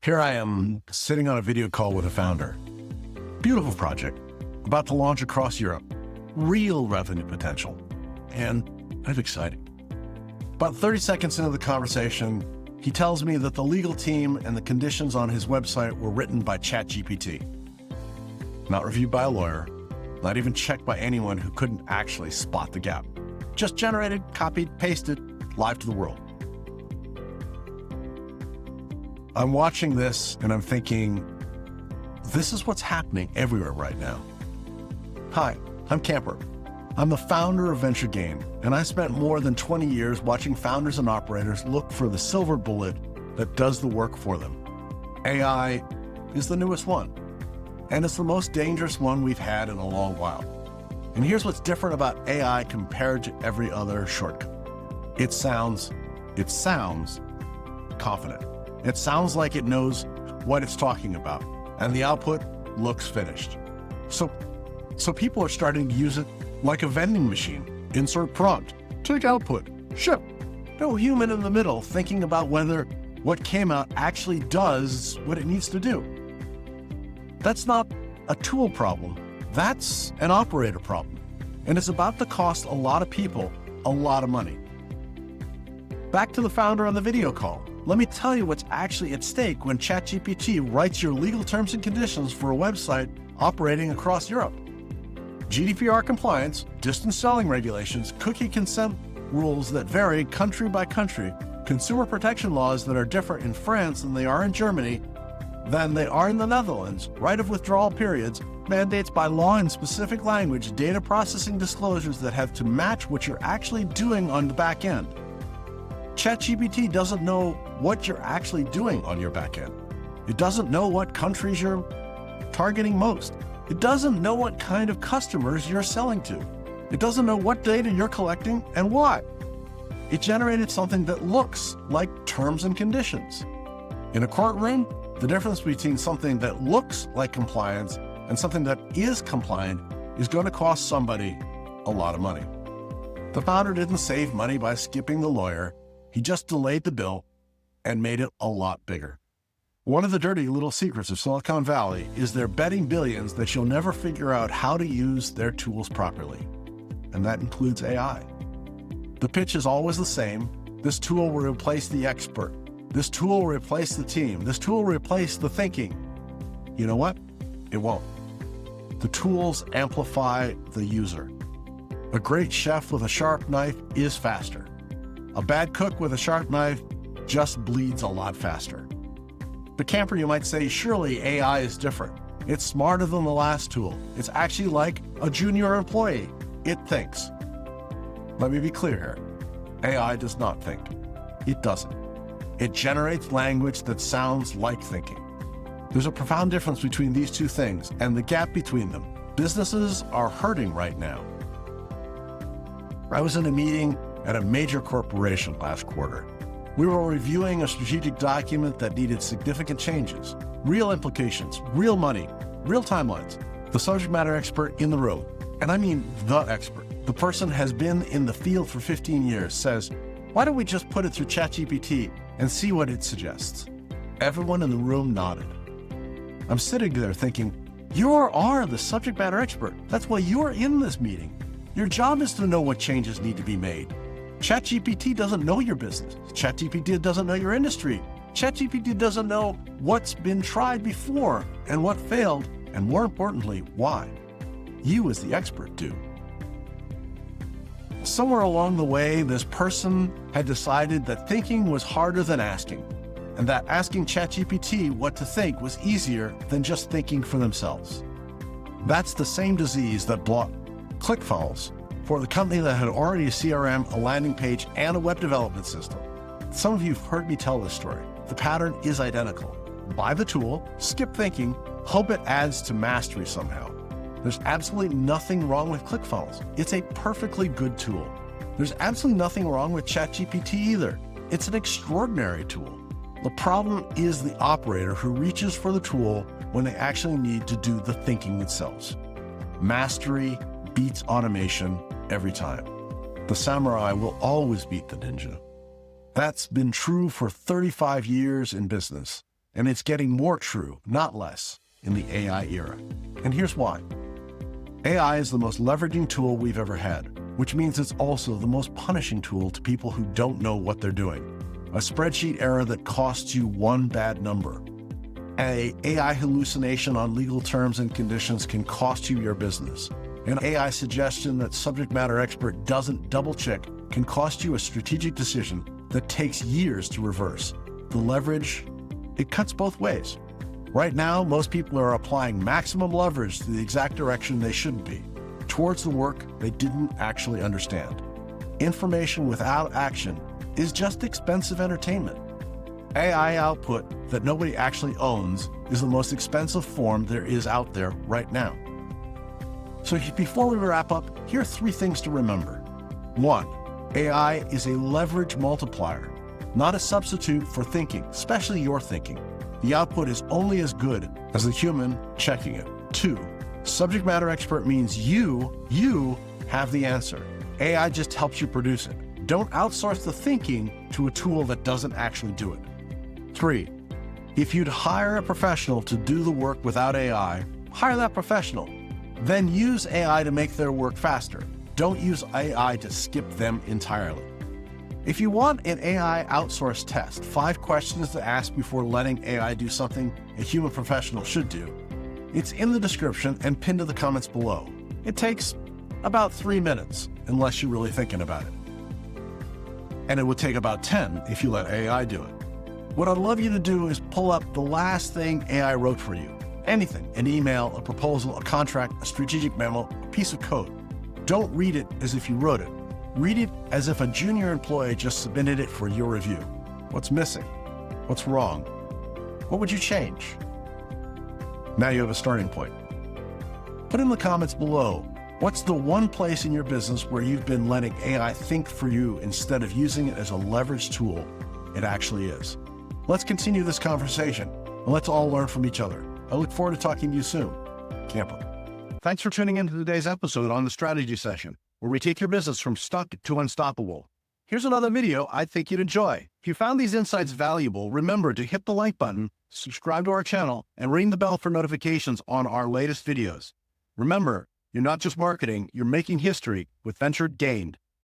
Here I am sitting on a video call with a founder. Beautiful project, about to launch across Europe. Real revenue potential, and kind of exciting. About 30 seconds into the conversation, he tells me that the legal team and the conditions on his website were written by ChatGPT. Not reviewed by a lawyer, not even checked by anyone who couldn't actually spot the gap. Just generated, copied, pasted, live to the world. I'm watching this and I'm thinking, this is what's happening everywhere right now. Hi, I'm Camper. I'm the founder of Venture Gain, and I spent more than 20 years watching founders and operators look for the silver bullet that does the work for them. AI is the newest one, and it's the most dangerous one we've had in a long while. And here's what's different about AI compared to every other shortcut. It sounds confident. It sounds like it knows what it's talking about, and the output looks finished. So people are starting to use it like a vending machine. Insert prompt, take output, ship. No human in the middle thinking about whether what came out actually does what it needs to do. That's not a tool problem. That's an operator problem. And it's about to cost a lot of people a lot of money. Back to the founder on the video call. Let me tell you what's actually at stake when ChatGPT writes your legal terms and conditions for a website operating across Europe. GDPR compliance, distance selling regulations, cookie consent rules that vary country by country, consumer protection laws that are different in France than they are in Germany, than they are in the Netherlands, right of withdrawal periods, mandates by law in specific language, data processing disclosures that have to match what you're actually doing on the back end. ChatGPT doesn't know what you're actually doing on your back end. It doesn't know what countries you're targeting most. It doesn't know what kind of customers you're selling to. It doesn't know what data you're collecting and why. It generated something that looks like terms and conditions. In a courtroom, the difference between something that looks like compliance and something that is compliant is going to cost somebody a lot of money. The founder didn't save money by skipping the lawyer. He just delayed the bill and made it a lot bigger. One of the dirty little secrets of Silicon Valley is they're betting billions that you'll never figure out how to use their tools properly. And that includes AI. The pitch is always the same. This tool will replace the expert. This tool will replace the team. This tool will replace the thinking. You know what? It won't. The tools amplify the user. A great chef with a sharp knife is faster. A bad cook with a sharp knife just bleeds a lot faster. But Camper, you might say, surely AI is different. It's smarter than the last tool. It's actually like a junior employee. It thinks. Let me be clear here. AI does not think. It doesn't. It generates language that sounds like thinking. There's a profound difference between these two things and the gap between them. Businesses are hurting right now. I was in a meeting at a major corporation last quarter. We were reviewing a strategic document that needed significant changes, real implications, real money, real timelines. The subject matter expert in the room, and I mean the expert, the person has been in the field for 15 years, says, why don't we just put it through ChatGPT and see what it suggests? Everyone in the room nodded. I'm sitting there thinking, you are the subject matter expert. That's why you're in this meeting. Your job is to know what changes need to be made. ChatGPT doesn't know your business. ChatGPT doesn't know your industry. ChatGPT doesn't know what's been tried before and what failed, and more importantly, why. You as the expert do. Somewhere along the way, this person had decided that thinking was harder than asking, and that asking ChatGPT what to think was easier than just thinking for themselves. That's the same disease that brought ClickFunnels for the company that had already a CRM, a landing page, and a web development system. Some of you have heard me tell this story. The pattern is identical. Buy the tool, skip thinking, hope it adds to mastery somehow. There's absolutely nothing wrong with ClickFunnels. It's a perfectly good tool. There's absolutely nothing wrong with ChatGPT either. It's an extraordinary tool. The problem is the operator who reaches for the tool when they actually need to do the thinking themselves. Mastery beats automation every time. The samurai will always beat the ninja. That's been true for 35 years in business. And it's getting more true, not less, in the AI era. And here's why. AI is the most leveraging tool we've ever had, which means it's also the most punishing tool to people who don't know what they're doing. A spreadsheet error that costs you one bad number. An AI hallucination on legal terms and conditions can cost you your business. An AI suggestion that subject matter expert doesn't double-check can cost you a strategic decision that takes years to reverse. The leverage, it cuts both ways. Right now, most people are applying maximum leverage to the exact direction they shouldn't be, towards the work they didn't actually understand. Information without action is just expensive entertainment. AI output that nobody actually owns is the most expensive form there is out there right now. So before we wrap up, here are 3 things to remember. 1, AI is a leverage multiplier, not a substitute for thinking, especially your thinking. The output is only as good as the human checking it. 2, subject matter expert means you have the answer. AI just helps you produce it. Don't outsource the thinking to a tool that doesn't actually do it. 3, if you'd hire a professional to do the work without AI, hire that professional. Then use AI to make their work faster. Don't use AI to skip them entirely. If you want an AI outsourced test, 5 questions to ask before letting AI do something a human professional should do, it's in the description and pinned to the comments below. It takes about 3 minutes, unless you're really thinking about it. And it would take about 10 if you let AI do it. What I'd love you to do is pull up the last thing AI wrote for you. Anything, an email, a proposal, a contract, a strategic memo, a piece of code. Don't read it as if you wrote it. Read it as if a junior employee just submitted it for your review. What's missing? What's wrong? What would you change? Now you have a starting point. Put in the comments below, what's the one place in your business where you've been letting AI think for you instead of using it as a leverage tool it actually is? Let's continue this conversation, and let's all learn from each other. I look forward to talking to you soon. Campo. Thanks for tuning into today's episode on the Strategy Session, where we take your business from stuck to unstoppable. Here's another video I think you'd enjoy. If you found these insights valuable, remember to hit the like button, subscribe to our channel, and ring the bell for notifications on our latest videos. Remember, you're not just marketing, you're making history with Venture Gained.